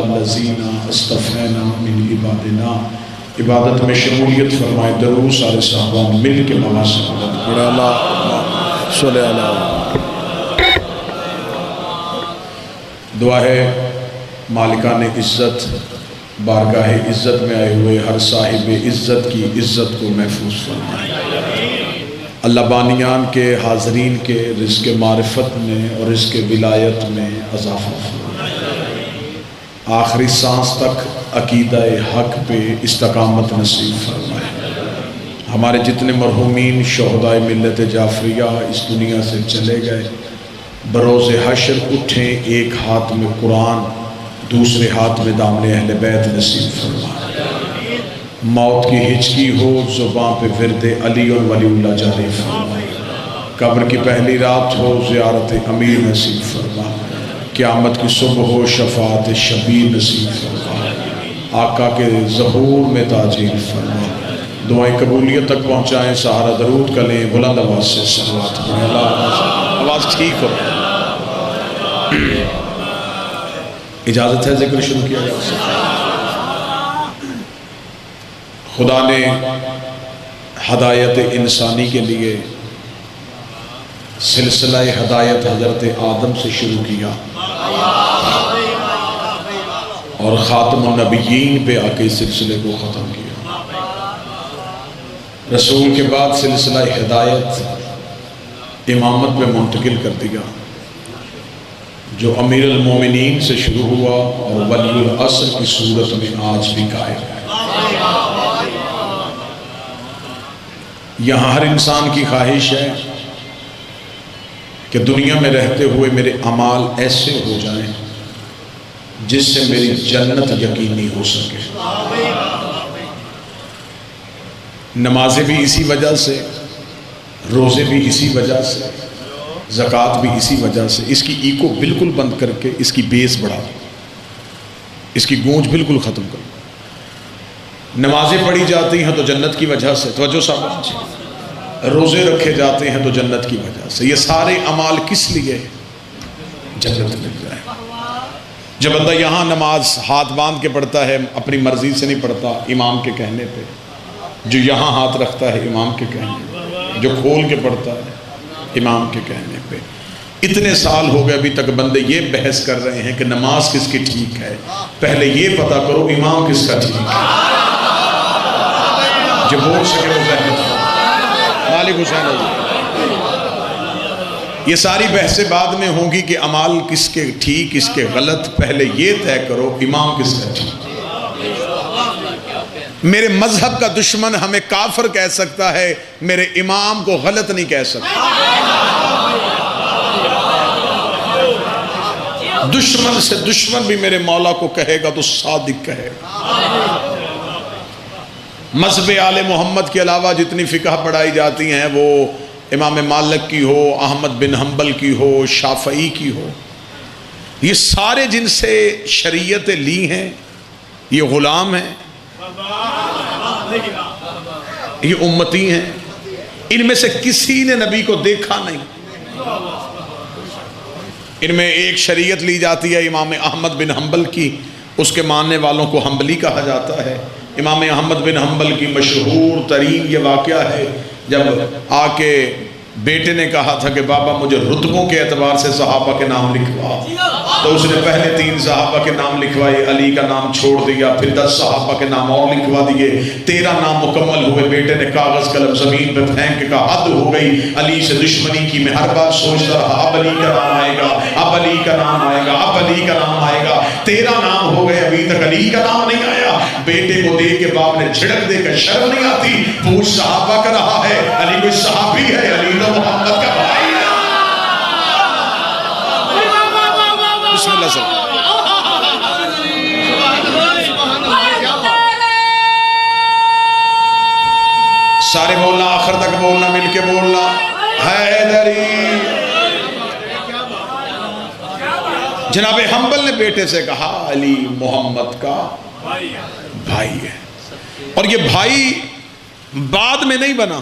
الذین اصطفینا من عبادنا، عبادت میں شمولیت فرمائے. درود سارے صحابہ مل کے مولا سے مدد کرے. اللہ صلی اللہ. دعا ہے مالکان عزت بارگاہ عزت میں آئے ہوئے ہر صاحب عزت کی عزت کو محفوظ فرمائے. اللہ بانیان کے حاضرین کے رزق معرفت میں اور رزق ولایت میں اضافہ فرمائے. آخری سانس تک عقیدہ حق پہ استقامت نصیب فرمائے. ہمارے جتنے مرحومین شہدائے ملت جعفریہ اس دنیا سے چلے گئے، بروز حشر اٹھیں ایک ہاتھ میں قرآن دوسرے ہاتھ میں دامن اہل بیت نصیب فرمائے. موت کی ہچکی ہو زباں پہ ورد علی اور ولی اللہ جاری فرمائے. قبر کی پہلی رات ہو زیارت امیر نصیب فرمائے. قیامت کی صبح ہو شفاعت شبیر نصیب فرمائے. آقا کے ظہور میں تاجیل فرمائے. دعائیں قبولیت تک پہنچائیں. سہارا درود کا لیں. بلند آواز سے صلوات پڑھیں. اللہ آواز ٹھیک ہو. اجازت ہے ذکر شروع کیا جائے. خدا نے ہدایت انسانی کے لیے سلسلہ ہدایت حضرت آدم سے شروع کیا اور خاتم النبیین پہ آ کے اس سلسلے کو ختم کیا. رسول کے بعد سلسلہ ہدایت امامت میں منتقل کر دیا، جو امیر المومنین سے شروع ہوا اور ولی العصر کی صورت میں آج بھی قائم ہے. یہاں ہر انسان کی خواہش ہے کہ دنیا میں رہتے ہوئے میرے اعمال ایسے ہو جائیں جس سے میری جنت یقینی ہو سکے. نمازیں بھی اسی وجہ سے، روزے بھی اسی وجہ سے، زکوٰۃ بھی اسی وجہ سے. اس کی ایکو بالکل بند کر کے اس کی بیس بڑھا، اس کی گونج بالکل ختم کر. نمازیں پڑھی جاتی ہیں تو جنت کی وجہ سے، توجہ صاحب، روزے رکھے جاتے ہیں تو جنت کی وجہ سے. یہ سارے اعمال کس لیے؟ جنت مل جائے. جب بندہ یہاں نماز ہاتھ باندھ کے پڑھتا ہے، اپنی مرضی سے نہیں پڑھتا، امام کے کہنے پہ، جو یہاں ہاتھ رکھتا ہے امام کے کہنے پہ، جو کھول کے پڑھتا ہے امام کے کہنے پہ. اتنے سال ہو گئے ابھی تک بندے یہ بحث کر رہے ہیں کہ نماز کس کی ٹھیک ہے. پہلے یہ پتا کرو امام کس کا ٹھیک ہے. جو بول سکے وہ زحمت مالک حسین علی. یہ ساری بحثیں بعد میں ہوں گی کہ عمال کس کے ٹھیک کس کے غلط. پہلے یہ طے کرو امام کس کا ٹھیک. میرے مذہب کا دشمن ہمیں کافر کہہ سکتا ہے، میرے امام کو غلط نہیں کہہ سکتا. دشمن سے دشمن بھی میرے مولا کو کہے گا تو صادق کہے گا. مذہب آل محمد کے علاوہ جتنی فقہ پڑھائی جاتی ہیں وہ امام مالک کی ہو، احمد بن حنبل کی ہو، شافعی کی ہو، یہ سارے جن سے شریعت لی ہیں یہ غلام ہیں، یہ امتی ہیں. ان میں سے کسی نے نبی کو دیکھا نہیں. ان میں ایک شریعت لی جاتی ہے امام احمد بن حنبل کی، اس کے ماننے والوں کو حنبلی کہا جاتا ہے. امام احمد بن حنبل کی مشہور ترین یہ واقعہ ہے جب آ کے بیٹے نے کہا تھا کہ بابا مجھے رتبوں کے اعتبار سے صحابہ کے نام لکھوا، تو اس نے پہلے 3 صحابہ کے نام لکھوائے، علی کا نام چھوڑ دیا، پھر 10 صحابہ کے نام اور لکھوا دیے، 13 نام مکمل ہوئے. بیٹے نے کاغذ قلم زمین پہ پھینک کے کہا حد ہو گئی، علی سے دشمنی کی. میں ہر بار سوچتا رہا اب علی کا نام آئے گا، اب علی کا نام آئے گا، اب علی کا نام آئے گا. 13 نام ہو گئے ابھی تک علی کا نام نہیں آیا. بیٹے کو دیکھ کے باپ نے جھڑک دے کر شرم نہیں آتی، پوچھ صحابہ کا رہا ہے، علی کوئی صحابی ہے؟ علی تو محمد کا بھائی ہے. بسم اللہ سب سارے بولنا، آخر تک بولنا، مل کے بولنا. حیدری. جناب حنبل نے بیٹے سے کہا علی محمد کا بھائی ہے، اور یہ بھائی بعد میں نہیں بنا،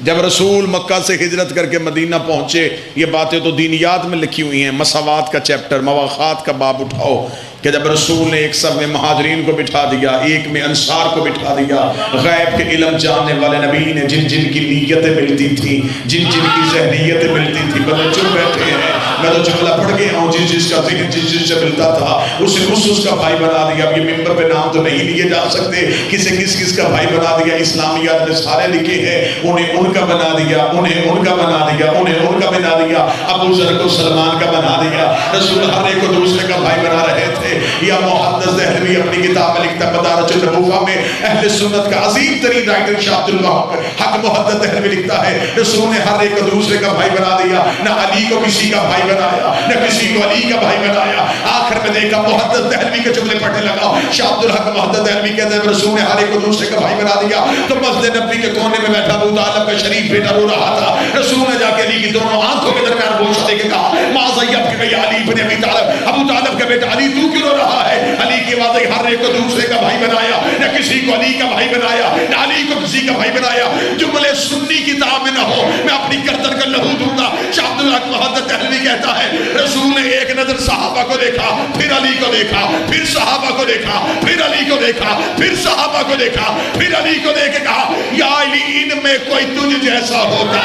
جب رسول مکہ سے ہجرت کر کے مدینہ پہنچے، یہ باتیں تو دینیات میں لکھی ہوئی ہیں، مساوات کا چیپٹر، مواخات کا باب اٹھاؤ، کہ جب رسول نے ایک صف میں مہاجرین کو بٹھا دیا، ایک میں انصار کو بٹھا دیا، غیب کے علم جاننے والے نبی نے جن جن کی نیتیں ملتی تھیں، جن جن کی ذہنیتیں ملتی تھیں، بدل چپ بیٹھے ہیں، میں تو جملہ پڑھ گیا ہوں، جس کا ذہن جس سے ملتا تھا اسے اس کا بھائی بنا دیا۔ اب یہ ممبر پہ نام تو نہیں لیے جا سکتے، کسے کس کا بھائی بنا دیا، اسلامیات میں سارے لکھے ہیں، انہیں ان کا بنا دیا، انہیں ان کا بنا دیا، انہیں ان کا بنا دیا، ابو ذر کو سلمان کا بنا دیا۔ رسول ہر ایک کو دوسرے کا بھائی بنا رہے تھے۔ یا محدث دہلوی اپنی کتاب میں لکھتا ہے، مدارج النبوہ میں اہل سنت کا عظیم ترین رائٹر شاہ عبد اللہ حق محدث دہلوی لکھتا ہے، رسول نے ہر ایک کو دوسرے کا بھائی بنا دیا، نہ علی کو کسی کا بھائی بنایا، نہ کسی کو علی کا بھائی بنایا۔ آخر میں دیکھا محدث دہلوی کے جملے پڑھنے لگا، شاہ عبد الحق محدث دہلوی کہتے ہیں رسول نے ہر ایک کو دوسرے کا بھائی بنا دیا، تو مسجد نبوی کے کونے میں بیٹھا ابو طالب کا شریف بیٹا رو رہا تھا، رسول نے جا کے علی کی دونوں آنکھوں کے درمیان گوشہ دے کے کہا، ما ضیبتک یا علی بن ابی طالب، ابو طالب کا بیٹا علی تو کیوں رو رہا ہے؟ علی کی آواز آئی، ہر ایک کو دوسرے کا بھائی بنایا، نہ کسی کو علی کا بھائی بنایا، نہ علی کو کسی کا بھائی بنایا۔ جملے سنی کتاب میں نہ ہو، میں اپنی گردن کا لہو دوں گا۔ شاہ عبد اللہ محدث دہلوی کہتا ہے رسول نے ایک نظر صحابہ کو دیکھا، پھر علی کو دیکھا، پھر صحابہ کو دیکھا، پھر علی کو دیکھا، پھر صحابہ کو دیکھا، پھر علی کو دیکھ کے کہا، یا علی ان میں کوئی تجھ جیسا ہوتا